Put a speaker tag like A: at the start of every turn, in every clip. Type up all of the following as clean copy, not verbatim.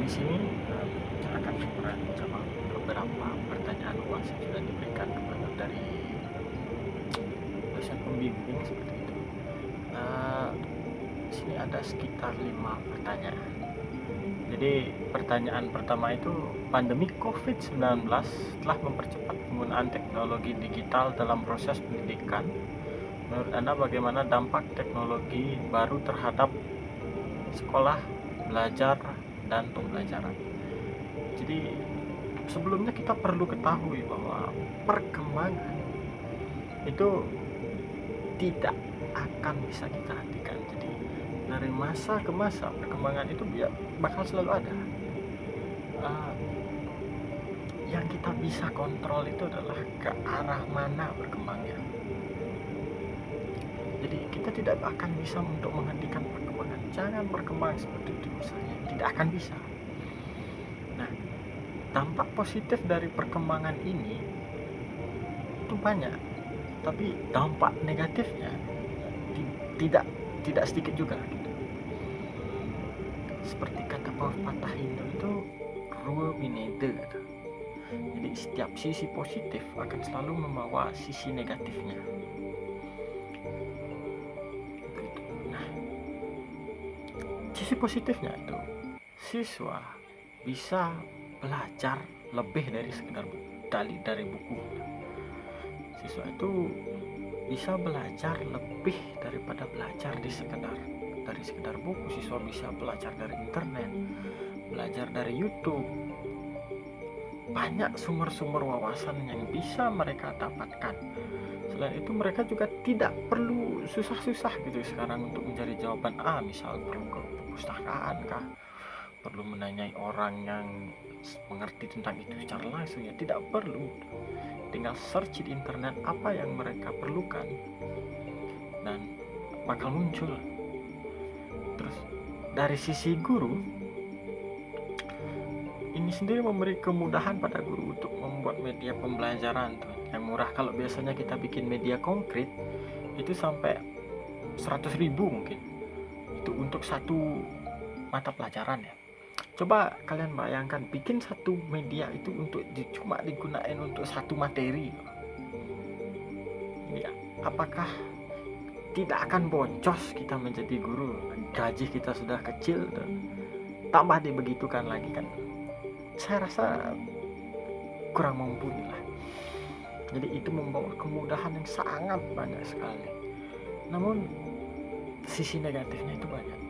A: Di sini saya akan menjawab beberapa pertanyaan UAS yang sudah diberikan kepada dari dosen pembimbing seperti itu. Di sini ada sekitar 5 pertanyaan. Jadi pertanyaan pertama itu, pandemi COVID-19 telah mempercepat penggunaan teknologi digital dalam proses pendidikan. Menurut Anda bagaimana dampak teknologi baru terhadap sekolah, belajar, dan pembelajaran? Jadi sebelumnya kita perlu ketahui bahwa perkembangan itu tidak akan bisa kita hentikan. Jadi dari masa ke masa perkembangan itu bakal selalu ada. Yang kita bisa kontrol itu adalah ke arah mana berkembangnya. Jadi kita tidak akan bisa untuk menghentikan perkembangan. Jangan berkembang seperti itu misalnya, tidak akan bisa. Nah, dampak positif dari perkembangan ini itu banyak, tapi dampak negatifnya tidak sedikit juga gitu. Seperti kata pepatah Hindu itu, dua bineka gitu. Jadi setiap sisi positif akan selalu membawa sisi negatifnya. Nah, sisi positifnya itu siswa bisa belajar lebih dari sekedar dari buku. Siswa itu bisa belajar lebih daripada belajar dari sekedar buku. Siswa bisa belajar dari internet, belajar dari YouTube. Banyak sumber-sumber wawasan yang bisa mereka dapatkan. Selain itu mereka juga tidak perlu susah-susah gitu sekarang untuk mencari jawaban misal perlu ke perpustakaan kah, perlu menanyai orang yang mengerti tentang itu secara langsung, ya tidak perlu. Tinggal search di internet apa yang mereka perlukan dan bakal muncul. Terus dari sisi guru, ini sendiri memberi kemudahan pada guru untuk membuat media pembelajaran yang murah. Kalau biasanya kita bikin media konkret itu sampai 100.000 mungkin, itu untuk satu mata pelajaran ya. Coba kalian bayangkan bikin satu media itu untuk cuma digunakan untuk satu materi. Ya, apakah tidak akan boncos kita menjadi guru? Gaji kita sudah kecil dan tambah dibegitukan lagi kan. Saya rasa kurang mumpuni lah. Jadi itu membawa kemudahan yang sangat banyak sekali. Namun sisi negatifnya itu banyak.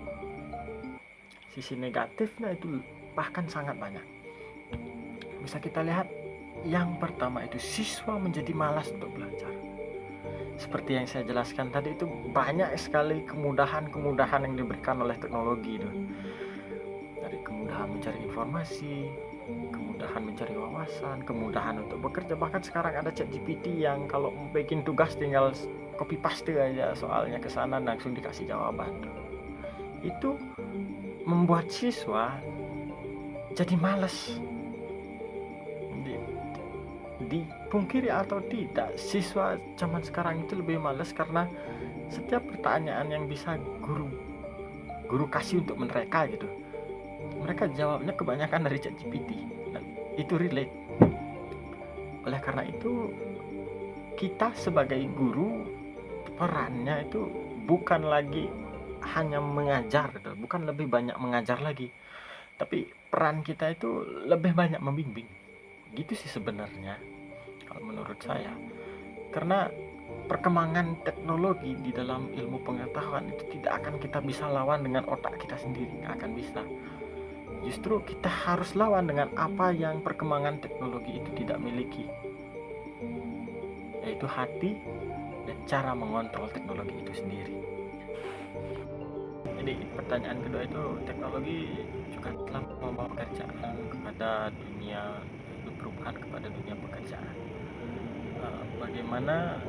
A: Sisi negatifnya itu bahkan sangat banyak. Bisa kita lihat, yang pertama itu siswa menjadi malas untuk belajar. Seperti yang saya jelaskan tadi, itu banyak sekali kemudahan-kemudahan yang diberikan oleh teknologi itu. Dari kemudahan mencari informasi, kemudahan mencari wawasan, kemudahan untuk bekerja. Bahkan sekarang ada ChatGPT yang kalau bikin tugas tinggal copy paste aja soalnya ke sana langsung dikasih jawaban. Itu membuat siswa jadi malas. Dipungkiri atau tidak, siswa zaman sekarang itu lebih malas karena setiap pertanyaan yang bisa guru kasih untuk mereka gitu, mereka jawabnya kebanyakan dari ChatGPT dan itu relate. Oleh karena itu, kita sebagai guru perannya itu bukan lagi hanya mengajar gitu, bukan lebih banyak mengajar lagi, tapi peran kita itu lebih banyak membimbing. Gitu sih sebenarnya kalau menurut saya. Karena perkembangan teknologi di dalam ilmu pengetahuan itu tidak akan kita bisa lawan dengan otak kita sendiri, nggak akan bisa. Justru kita harus lawan dengan apa yang perkembangan teknologi itu tidak miliki, yaitu hati dan cara mengontrol teknologi itu sendiri. Jadi pertanyaan kedua itu, teknologi juga telah membawa pekerjaan kepada dunia, perubahan kepada dunia pekerjaan. Bagaimana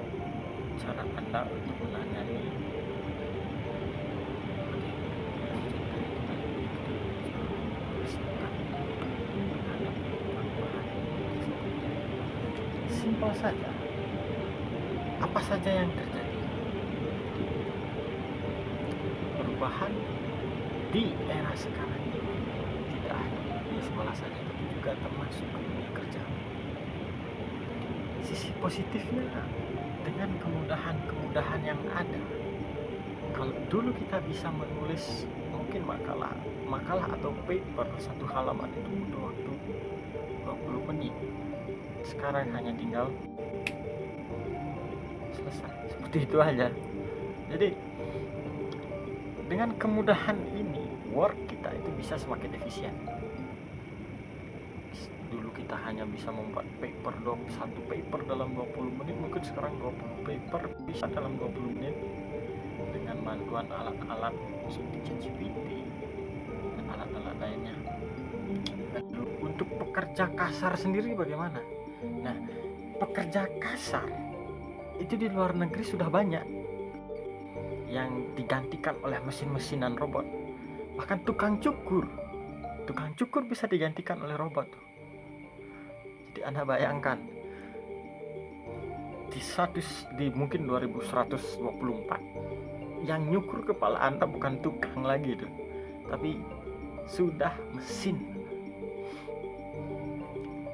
A: cara Anda untuk menangani simpel saja? Apa saja yang terjadi? Perubahan di era sekarang tidak ada. sekolah saja, tapi juga termasuk ke dunia kerja. Sisi positifnya, dengan kemudahan yang ada, kalau dulu kita bisa menulis mungkin makalah atau paper satu halaman itu butuh waktu 20 menit, sekarang hanya tinggal selesai, seperti itu aja. Jadi dengan kemudahan ini, work kita itu bisa semakin efisien. Dulu kita hanya bisa membuat satu paper dalam 20 menit, mungkin sekarang 20 paper bisa dalam 20 menit dengan bantuan alat-alat seperti ChatGPT dan alat-alat lainnya. Lalu untuk pekerja kasar sendiri bagaimana? Nah, pekerja kasar itu di luar negeri sudah banyak yang digantikan oleh mesin-mesinan robot. Bahkan tukang cukur bisa digantikan oleh robot. Jadi Anda bayangkan di mungkin 2124 yang nyukur kepala Anda bukan tukang lagi tuh, tapi sudah mesin.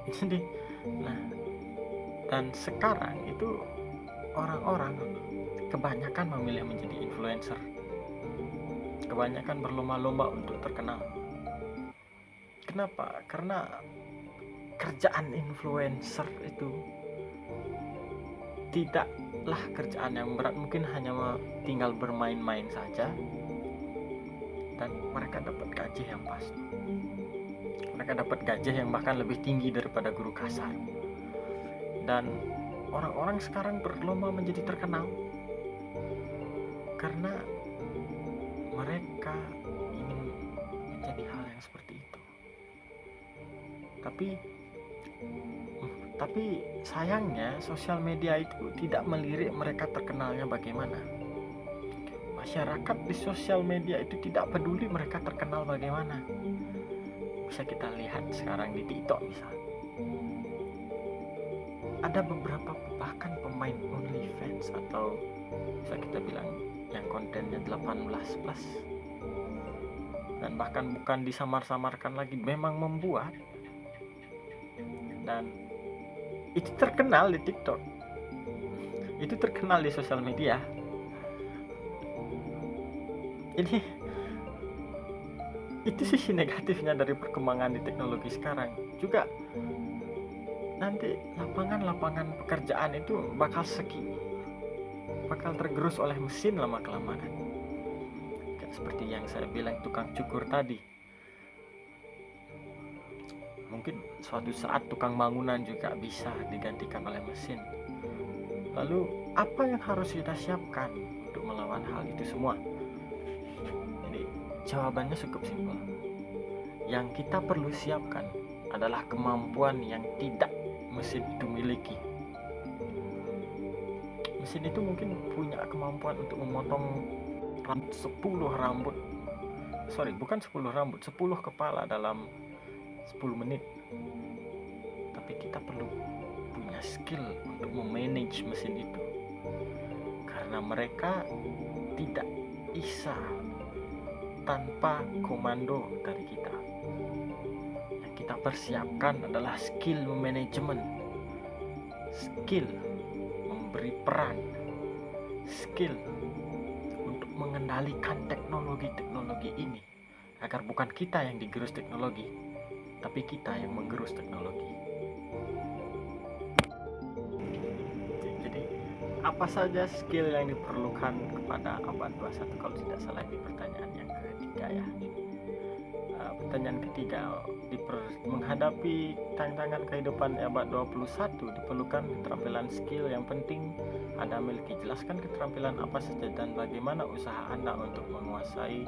A: Jadi dan sekarang itu orang-orang kebanyakan memilih menjadi influencer, kebanyakan berlomba-lomba untuk terkenal. Kenapa? Karena kerjaan influencer itu tidaklah kerjaan yang berat, mungkin hanya tinggal bermain-main saja, dan mereka dapat gaji yang pasti. Mereka dapat gaji yang bahkan lebih tinggi daripada guru kasar. Dan orang-orang sekarang berlomba menjadi terkenal karena mereka ingin menjadi hal yang seperti itu. Tapi sayangnya sosial media itu tidak melirik mereka terkenalnya bagaimana. Masyarakat di sosial media itu tidak peduli mereka terkenal bagaimana. Bisa kita lihat sekarang di TikTok misalnya. Ada beberapa bahkan pemain OnlyFans atau bisa kita bilang yang kontennya 18+, dan bahkan bukan disamar-samarkan lagi, memang membuat, dan itu terkenal di TikTok, itu terkenal di sosial media. Ini itu sisi negatifnya dari perkembangan di teknologi sekarang. Juga nanti lapangan pekerjaan itu bakal tergerus oleh mesin lama-kelamaan. Seperti yang saya bilang tukang cukur tadi, mungkin suatu saat tukang bangunan juga bisa digantikan oleh mesin. Lalu apa yang harus kita siapkan untuk melawan hal itu semua? Jadi jawabannya cukup simpel. Yang kita perlu siapkan adalah kemampuan yang tidak mesin itu miliki. Mesin itu mungkin punya kemampuan untuk memotong 10 kepala dalam 10 menit. Tapi kita perlu punya skill untuk memanage mesin itu, karena mereka tidak bisa tanpa komando dari kita. Yang kita persiapkan adalah skill manajemen, skill memberi peran, skill untuk mengendalikan teknologi ini, agar bukan kita yang digerus teknologi, tapi kita yang menggerus teknologi. Jadi apa saja skill yang diperlukan kepada abad 21 kalau tidak salah di pertanyaan yang ketiga ya. Pertanyaan ketiga, menghadapi tantangan kehidupan abad 21 diperlukan keterampilan skill yang penting Anda miliki. Jelaskan keterampilan apa saja dan bagaimana usaha Anda untuk menguasai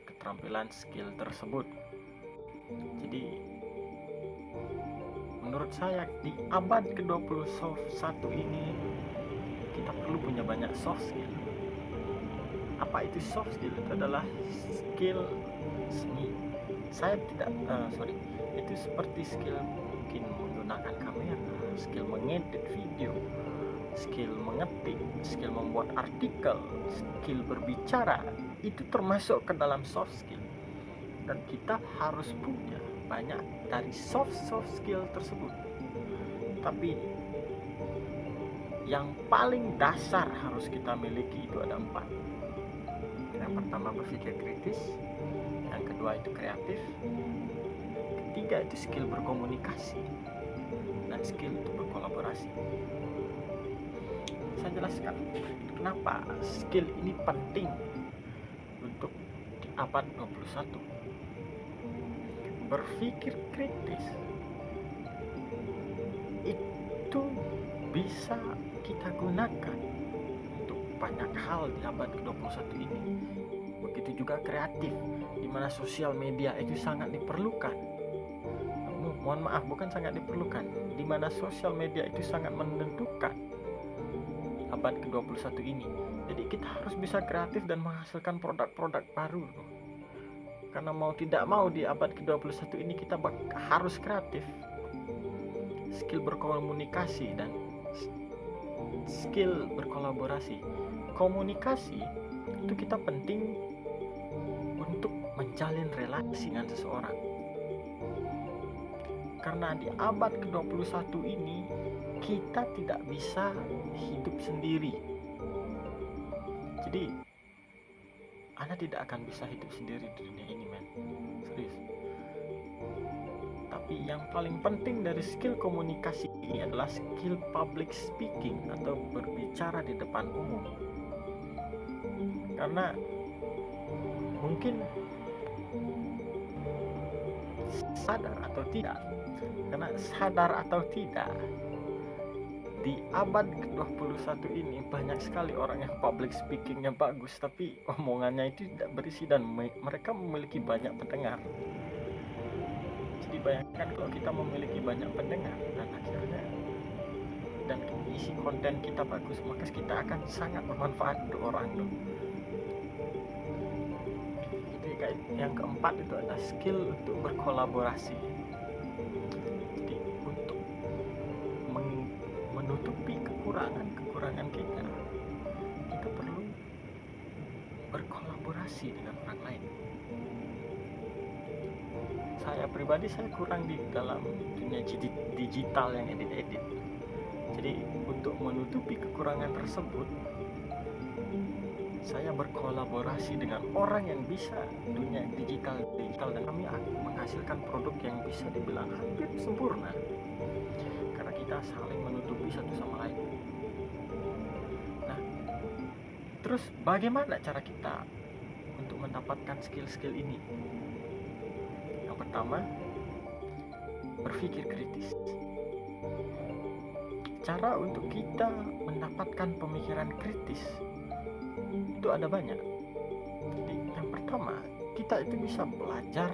A: keterampilan skill tersebut. Jadi menurut saya di abad ke-21 ini kita perlu punya banyak soft skill. Apa itu soft skill? Itu adalah skill seni. Itu seperti skill mungkin menggunakan kamera, skill mengedit video, skill mengetik, skill membuat artikel, skill berbicara. Itu termasuk ke dalam soft skill, dan kita harus punya banyak dari soft skill tersebut, tapi yang paling dasar harus kita miliki itu ada 4. Yang pertama berpikir kritis, yang kedua itu kreatif, ketiga itu skill berkomunikasi, dan skill untuk berkolaborasi. Saya jelaskan kenapa skill ini penting untuk di abad 21. Berpikir kritis itu bisa kita gunakan untuk banyak hal di abad ke-21 ini. Begitu juga kreatif, di mana sosial media itu sangat diperlukan. Mohon maaf, bukan sangat diperlukan, di mana sosial media itu sangat menentukan abad ke-21 ini. Jadi kita harus bisa kreatif dan menghasilkan produk-produk baru. Karena mau tidak mau di abad ke-21 ini kita harus kreatif. Skill berkomunikasi dan skill berkolaborasi. Komunikasi itu kita penting untuk menjalin relasi dengan seseorang. Karena di abad ke-21 ini kita tidak bisa hidup sendiri. Jadi Anda tidak akan bisa hidup sendiri di dunia ini, men. Serius. Tapi yang paling penting dari skill komunikasi ini adalah skill public speaking atau berbicara di depan umum. Karena mungkin sadar atau tidak, di abad ke-21 ini banyak sekali orang yang public speakingnya bagus, tapi omongannya itu tidak berisi dan mereka memiliki banyak pendengar. Jadi bayangkan kalau kita memiliki banyak pendengar dan akhirnya dan isi konten kita bagus, maka kita akan sangat bermanfaat untuk orang tuh. Jadi yang keempat itu adalah skill untuk berkolaborasi. Jadi untuk menutupi kekurangan kita perlu berkolaborasi dengan orang lain. Saya pribadi, saya kurang di dalam dunia digital yang edit. Jadi untuk menutupi kekurangan tersebut, saya berkolaborasi dengan orang yang bisa dunia digital dan kami akan menghasilkan produk yang bisa dibilang hampir sempurna. Karena kita saling menutupi satu sama lain. Nah, terus bagaimana cara kita untuk mendapatkan skill-skill ini? Yang pertama, berpikir kritis. Cara untuk kita mendapatkan pemikiran kritis itu ada banyak. Jadi yang pertama, kita itu bisa belajar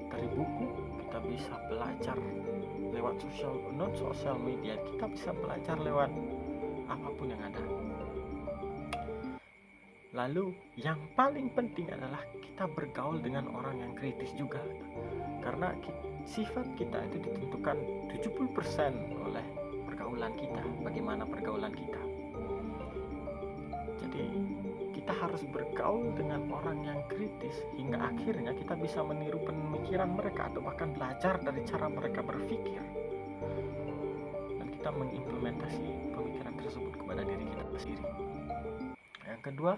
A: dari buku, kita bisa belajar lewat sosial media, kita bisa belajar lewat apapun yang ada. Lalu yang paling penting adalah kita bergaul dengan orang yang kritis juga, karena sifat kita itu ditentukan 70% oleh pergaulan kita, bagaimana pergaulan kita. Jadi kita harus bergaul dengan orang yang kritis hingga akhirnya kita bisa meniru pemikiran mereka atau bahkan belajar dari cara mereka berpikir, dan kita mengimplementasi pemikiran tersebut kepada diri kita sendiri. Yang kedua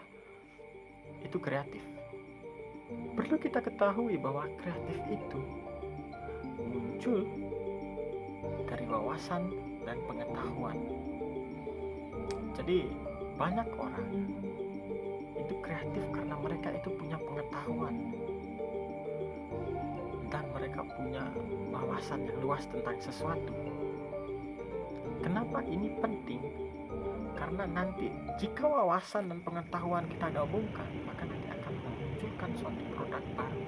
A: itu kreatif. Perlu kita ketahui bahwa kreatif itu muncul dari wawasan dan pengetahuan. Jadi banyak orang itu kreatif karena mereka itu punya pengetahuan dan mereka punya wawasan yang luas tentang sesuatu. Kenapa ini penting? Karena nanti jika wawasan dan pengetahuan kita gabungkan, maka nanti akan memunculkan suatu produk baru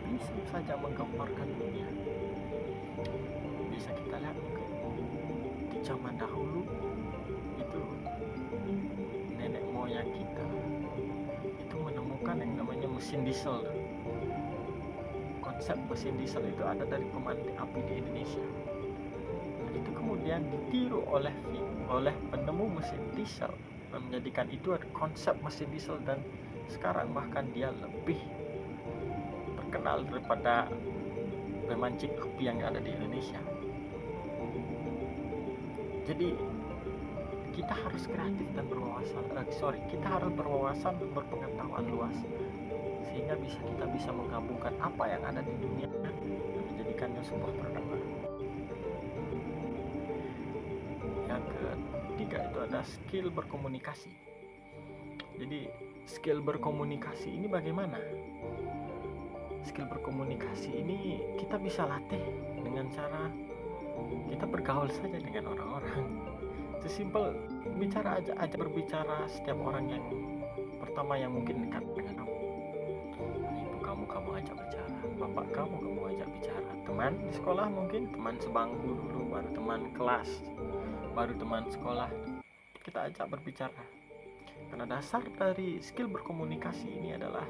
A: yang bisa saja menggemparkan dunia. Bisa kita lihat mungkin di zaman dahulu itu nenek moyang kita itu menemukan yang namanya mesin diesel. Konsep mesin diesel itu ada dari pemantik api di Indonesia. Dan itu kemudian ditiru oleh penemu mesin diesel dan menjadikan itu ada konsep mesin diesel, dan sekarang bahkan dia lebih terkenal daripada pemancing api yang ada di Indonesia. Jadi kita harus kreatif dan kita harus berwawasan dan berpengetahuan luas, sehingga kita bisa menggabungkan apa yang ada di dunia dan menjadikannya sebuah produk baru. Yang ketiga itu ada skill berkomunikasi. Jadi skill berkomunikasi ini bagaimana? Skill berkomunikasi ini kita bisa latih dengan cara kita bergaul saja dengan orang-orang. Sesimpel bicara aja berbicara setiap orang yang pertama yang mungkin dekat dengan kamu. Ibu kamu ajak bicara, bapak kamu ajak bicara, teman di sekolah mungkin teman sebangku dulu, baru teman kelas, baru teman sekolah, kita ajak berbicara. Karena dasar dari skill berkomunikasi ini adalah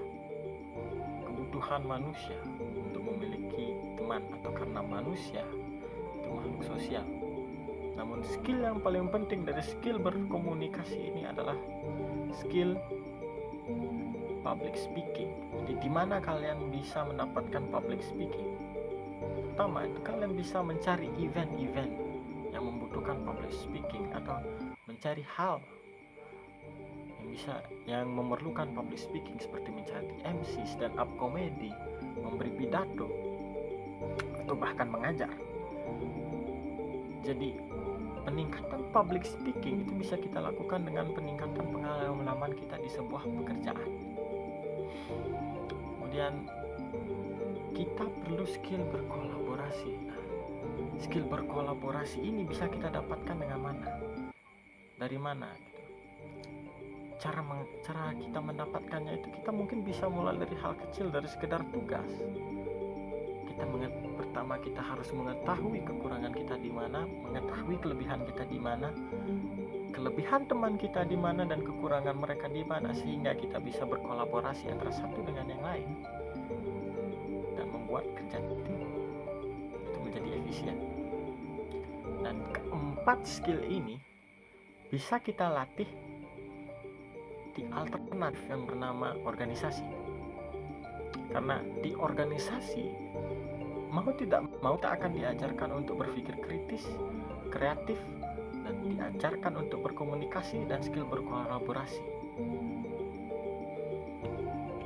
A: kebutuhan manusia untuk memiliki teman, atau karena manusia itu makhluk sosial. Namun skill yang paling penting dari skill berkomunikasi ini adalah skill public speaking. Jadi di mana kalian bisa mendapatkan public speaking? Pertama itu kalian bisa mencari event-event yang membutuhkan public speaking, atau mencari hal yang memerlukan public speaking, seperti mencari MC, stand up comedy, memberi pidato, atau bahkan mengajar. Jadi peningkatan public speaking itu bisa kita lakukan dengan peningkatan pengalaman kita di sebuah pekerjaan. Kemudian kita perlu skill berkolaborasi. Nah, skill berkolaborasi ini bisa kita dapatkan dengan mana? Dari mana? Cara kita mendapatkannya itu kita mungkin bisa mulai dari hal kecil, dari sekedar tugas. Pertama kita harus mengetahui kekurangan kita di mana, mengetahui kelebihan kita di mana, kelebihan teman kita di mana, dan kekurangan mereka di mana, sehingga kita bisa berkolaborasi antara satu dengan yang lain dan membuat kerja itu menjadi efisien. Dan keempat skill ini bisa kita latih di alternatif yang bernama organisasi. Karena di organisasi mau tidak mau kita akan diajarkan untuk berpikir kritis, kreatif, dan diajarkan untuk berkomunikasi dan skill berkolaborasi.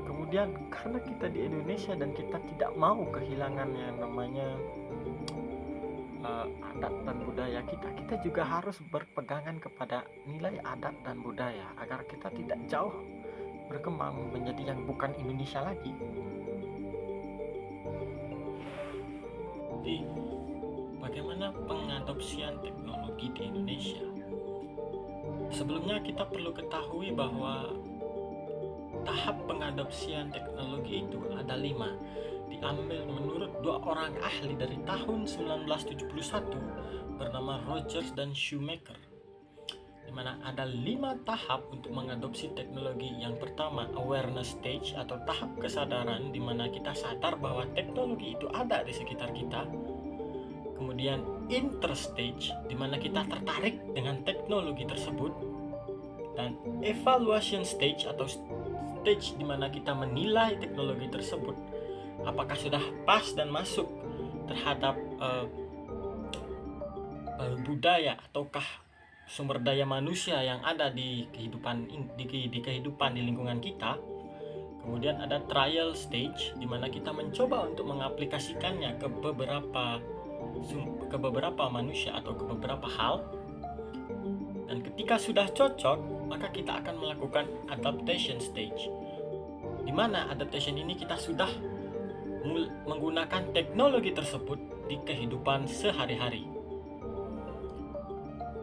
A: Kemudian karena kita di Indonesia dan kita tidak mau kehilangan yang namanya adat dan budaya kita juga harus berpegangan kepada nilai adat dan budaya agar kita tidak jauh berkembang menjadi yang bukan Indonesia lagi. Jadi, bagaimana pengadopsian teknologi di Indonesia? Sebelumnya kita perlu ketahui bahwa tahap pengadopsian teknologi itu ada 5, diambil menurut 2 orang ahli dari tahun 1971 bernama Rogers dan Shoemaker, di mana ada 5 tahap untuk mengadopsi teknologi. Yang pertama, awareness stage atau tahap kesadaran, di mana kita sadar bahwa teknologi itu ada di sekitar kita. Kemudian interest stage, di mana kita tertarik dengan teknologi tersebut. Dan evaluation stage atau stage di mana kita menilai teknologi tersebut apakah sudah pas dan masuk terhadap budaya ataukah sumber daya manusia yang ada di kehidupan di lingkungan kita. Kemudian ada trial stage, di mana kita mencoba untuk mengaplikasikannya ke beberapa manusia atau ke beberapa hal. Dan ketika sudah cocok, maka kita akan melakukan adaptation stage, di mana adaptation ini kita sudah menggunakan teknologi tersebut di kehidupan sehari-hari.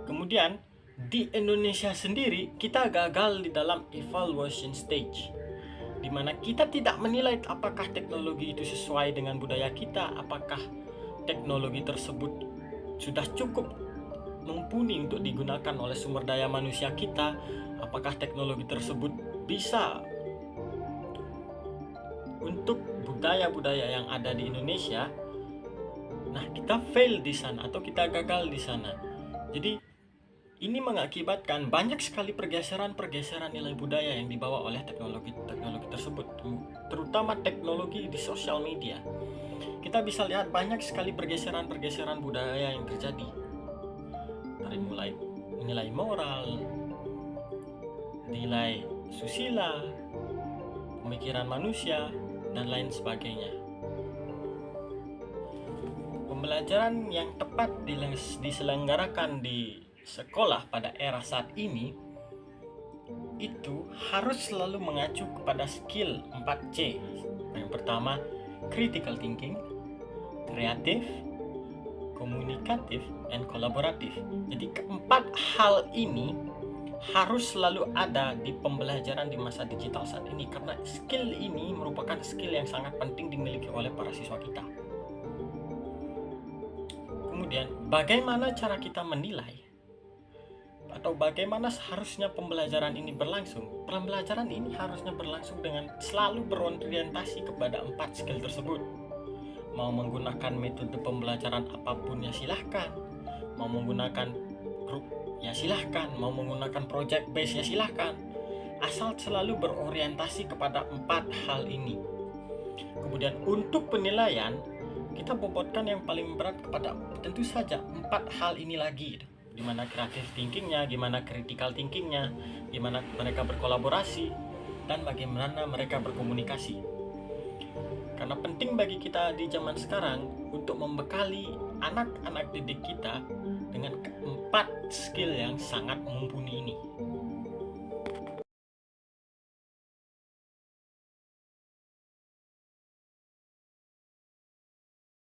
A: Kemudian di Indonesia sendiri kita gagal di dalam evaluation stage, di mana kita tidak menilai apakah teknologi itu sesuai dengan budaya kita, apakah teknologi tersebut sudah cukup mumpuni untuk digunakan oleh sumber daya manusia kita, apakah teknologi tersebut bisa untuk budaya-budaya yang ada di Indonesia. Nah, kita fail di sana atau kita gagal di sana. Jadi ini mengakibatkan banyak sekali pergeseran nilai budaya yang dibawa oleh teknologi tersebut, terutama teknologi di sosial media. kita bisa lihat banyak sekali pergeseran-pergeseran budaya yang terjadi. Dari mulai nilai moral, nilai susila, pemikiran manusia, dan lain sebagainya. Pembelajaran yang tepat diselenggarakan di sekolah pada era saat ini itu harus selalu mengacu kepada skill 4C. Yang pertama, critical thinking, kreatif, komunikatif, dan kolaboratif. Jadi keempat hal ini harus selalu ada di pembelajaran di masa digital saat ini, karena skill ini merupakan skill yang sangat penting dimiliki oleh para siswa kita. Kemudian, bagaimana cara kita menilai atau bagaimana seharusnya pembelajaran ini berlangsung? Pembelajaran ini harusnya berlangsung dengan selalu berorientasi kepada 4 skill tersebut. Mau menggunakan metode pembelajaran apapun ya silahkan, mau menggunakan grup ya silahkan, mau menggunakan project base ya silahkan, asal selalu berorientasi kepada 4 hal ini. Kemudian untuk penilaian, kita bobotkan yang paling berat kepada tentu saja 4 hal ini lagi. Gimana creative thinkingnya, gimana critical thinkingnya, gimana mereka berkolaborasi, dan bagaimana mereka berkomunikasi. Karena penting bagi kita di zaman sekarang untuk membekali anak-anak didik kita dengan 4 skill yang sangat mumpuni ini.